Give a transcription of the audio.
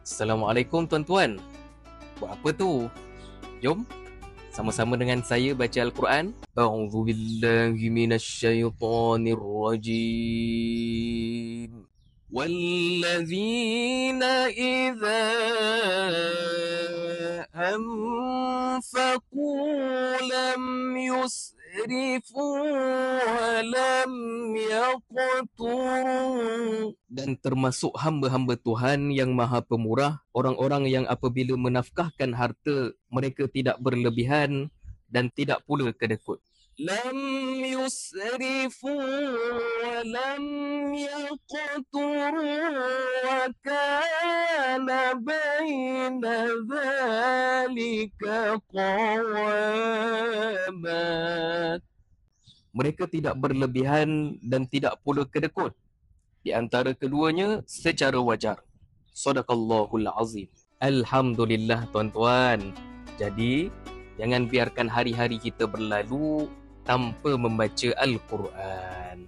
Assalamualaikum tuan-tuan. Buat apa tu? Jom sama-sama dengan saya baca Al-Quran. A'udzubillahi minasyaitonirrajim. Wallazina idza anfaqu lam yusrifu wa lam yaqturu. Dan termasuk hamba-hamba Tuhan yang Maha Pemurah, orang-orang yang apabila menafkahkan harta, mereka tidak berlebihan dan tidak pula kedekut. Lam yusrifu wa lam yaqturu wa kana baina dhalika qawama. Mereka tidak berlebihan dan tidak pula kedekut. Di antara keduanya secara wajar. Sadaqallahul azim. Alhamdulillah tuan-tuan. Jadi, jangan biarkan hari-hari kita berlalu tanpa membaca Al-Quran.